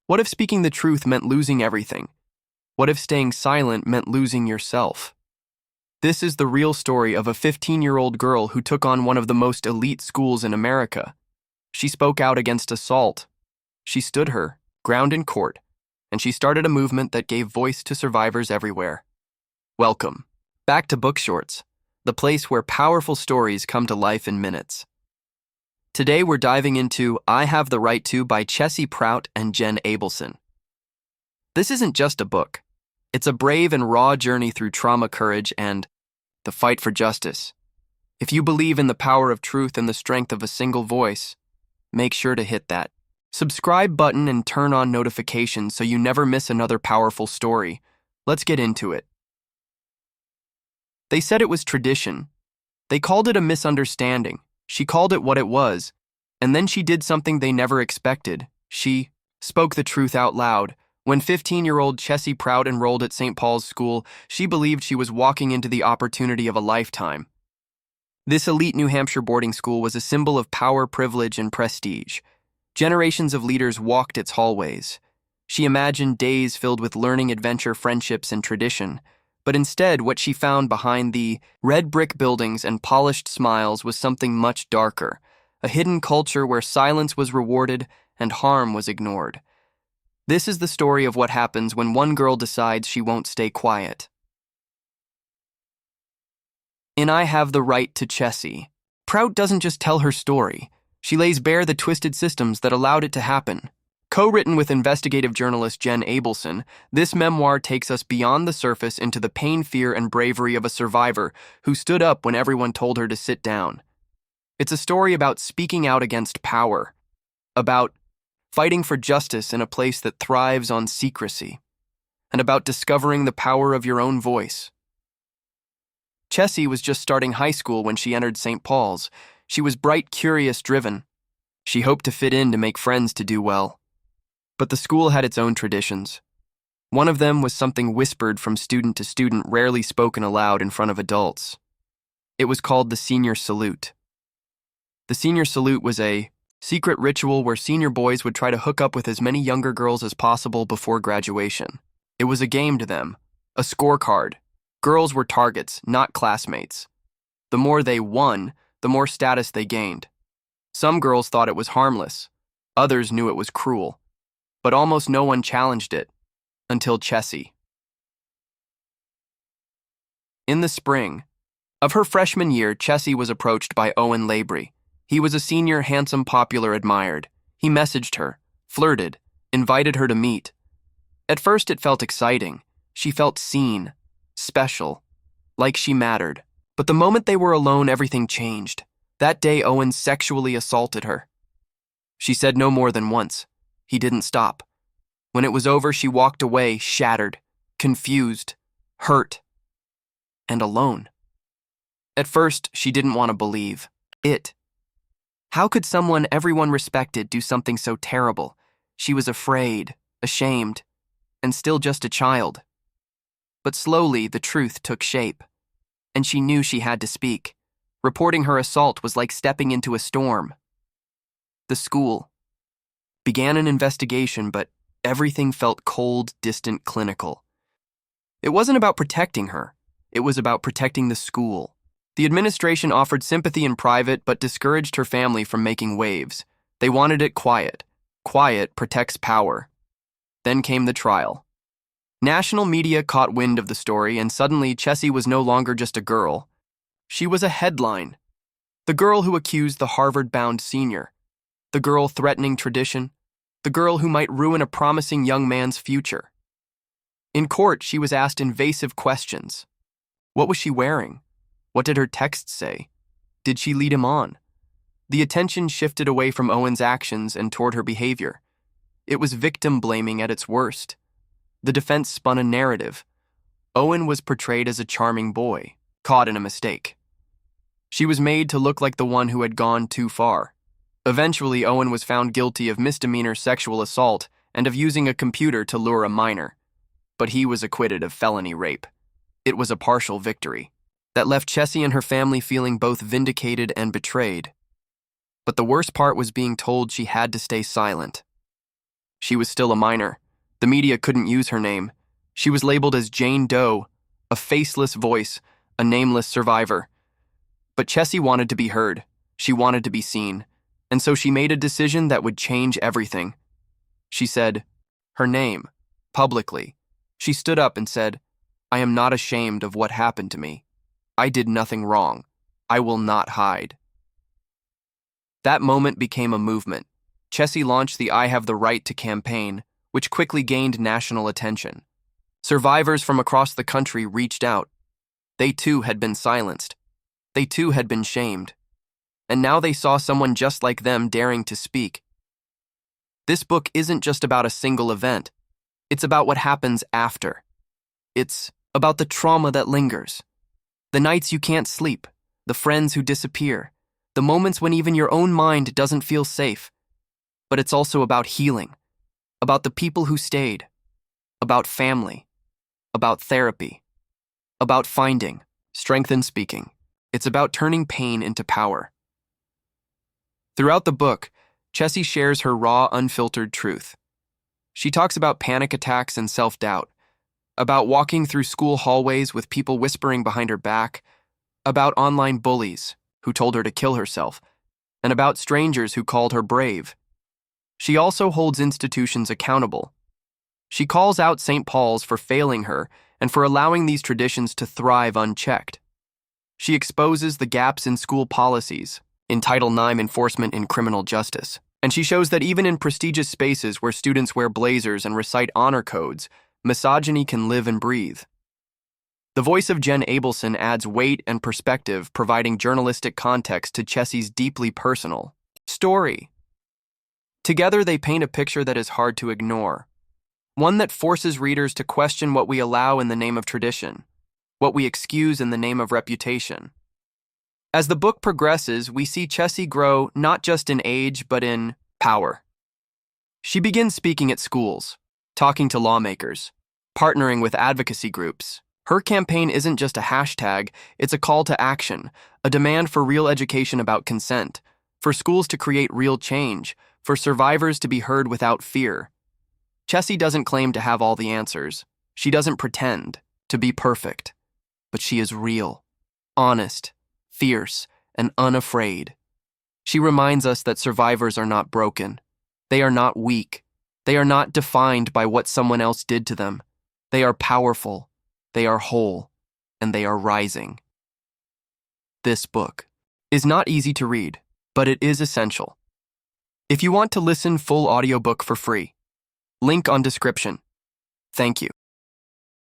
What if speaking the truth meant losing everything? What if staying silent meant losing yourself? This is the real story of a 15-year-old girl who took on one of the most elite schools in America. She spoke out against assault. She stood her ground in court, and she started a movement that gave voice to survivors everywhere. Welcome back to Bookshortz, the place where powerful stories come to life in minutes. Today we're diving into I Have the Right To by Chessy Prout and Jen Abelson. This isn't just a book. It's a brave and raw journey through trauma, courage, and the fight for justice. If you believe in the power of truth and the strength of a single voice, make sure to hit that subscribe button and turn on notifications so you never miss another powerful story. Let's get into it. They said it was tradition. They called it a misunderstanding. She called it what it was, and then she did something they never expected. She spoke the truth out loud. When 15-year-old Chessy Prout enrolled at St. Paul's School, she believed she was walking into the opportunity of a lifetime. This elite New Hampshire boarding school was a symbol of power, privilege, and prestige. Generations of leaders walked its hallways. She imagined days filled with learning, adventure, friendships, and tradition. But instead, what she found behind the red brick buildings and polished smiles was something much darker, a hidden culture where silence was rewarded and harm was ignored. This is the story of what happens when one girl decides she won't stay quiet. In I Have the Right to Chessy, Prout doesn't just tell her story. She lays bare the twisted systems that allowed it to happen. Co-written with investigative journalist Jen Abelson, this memoir takes us beyond the surface into the pain, fear, and bravery of a survivor who stood up when everyone told her to sit down. It's a story about speaking out against power, about fighting for justice in a place that thrives on secrecy, and about discovering the power of your own voice. Chessy was just starting high school when she entered St. Paul's. She was bright, curious, driven. She hoped to fit in, to make friends, to do well. But the school had its own traditions. One of them was something whispered from student to student, rarely spoken aloud in front of adults. It was called the senior salute. The senior salute was a secret ritual where senior boys would try to hook up with as many younger girls as possible before graduation. It was a game to them, a scorecard. Girls were targets, not classmates. The more they won, the more status they gained. Some girls thought it was harmless. Others knew it was cruel. But almost no one challenged it, until Chessy. In the spring of her freshman year, Chessy was approached by Owen Labrie. He was a senior, handsome, popular, admired. He messaged her, flirted, invited her to meet. At first it felt exciting. She felt seen, special, like she mattered. But the moment they were alone, everything changed. That day, Owen sexually assaulted her. She said no more than once. He didn't stop. When it was over, she walked away, shattered, confused, hurt, and alone. At first, she didn't want to believe it. How could someone everyone respected do something so terrible? She was afraid, ashamed, and still just a child. But slowly, the truth took shape, and she knew she had to speak. Reporting her assault was like stepping into a storm. The school began an investigation, but everything felt cold, distant, clinical. It wasn't about protecting her. It was about protecting the school. The administration offered sympathy in private, but discouraged her family from making waves. They wanted it quiet. Quiet protects power. Then came the trial. National media caught wind of the story, and suddenly Chessy was no longer just a girl. She was a headline. The girl who accused the Harvard-bound senior. The girl threatening tradition. The girl who might ruin a promising young man's future. In court, she was asked invasive questions. What was she wearing? What did her texts say? Did she lead him on? The attention shifted away from Owen's actions and toward her behavior. It was victim blaming at its worst. The defense spun a narrative. Owen was portrayed as a charming boy, caught in a mistake. She was made to look like the one who had gone too far. Eventually, Owen was found guilty of misdemeanor sexual assault and of using a computer to lure a minor. But he was acquitted of felony rape. It was a partial victory that left Chessy and her family feeling both vindicated and betrayed. But the worst part was being told she had to stay silent. She was still a minor. The media couldn't use her name. She was labeled as Jane Doe, a faceless voice, a nameless survivor. But Chessy wanted to be heard. She wanted to be seen. And so she made a decision that would change everything. She said her name, publicly. She stood up and said, "I am not ashamed of what happened to me. I did nothing wrong. I will not hide." That moment became a movement. Chessy launched the I Have the Right to campaign, which quickly gained national attention. Survivors from across the country reached out. They too had been silenced. They too had been shamed. And now they saw someone just like them daring to speak. This book isn't just about a single event. It's about what happens after. It's about the trauma that lingers. The nights you can't sleep, the friends who disappear, the moments when even your own mind doesn't feel safe. But it's also about healing, about the people who stayed, about family, about therapy, about finding strength in speaking. It's about turning pain into power. Throughout the book, Chessy shares her raw, unfiltered truth. She talks about panic attacks and self-doubt, about walking through school hallways with people whispering behind her back, about online bullies who told her to kill herself, and about strangers who called her brave. She also holds institutions accountable. She calls out St. Paul's for failing her and for allowing these traditions to thrive unchecked. She exposes the gaps in school policies, in Title IX enforcement in criminal justice, and she shows that even in prestigious spaces where students wear blazers and recite honor codes, misogyny can live and breathe. The voice of Jen Abelson adds weight and perspective, providing journalistic context to Chessy's deeply personal story. Together, they paint a picture that is hard to ignore, one that forces readers to question what we allow in the name of tradition, what we excuse in the name of reputation. As the book progresses, we see Chessy grow not just in age, but in power. She begins speaking at schools, talking to lawmakers, partnering with advocacy groups. Her campaign isn't just a hashtag, it's a call to action, a demand for real education about consent, for schools to create real change, for survivors to be heard without fear. Chessy doesn't claim to have all the answers. She doesn't pretend to be perfect. But she is real, honest, fierce, and unafraid. She reminds us that survivors are not broken. They are not weak. They are not defined by what someone else did to them. They are powerful. They are whole. And they are rising. This book is not easy to read, but it is essential. If you want to listen full audiobook for free, link on description. Thank you.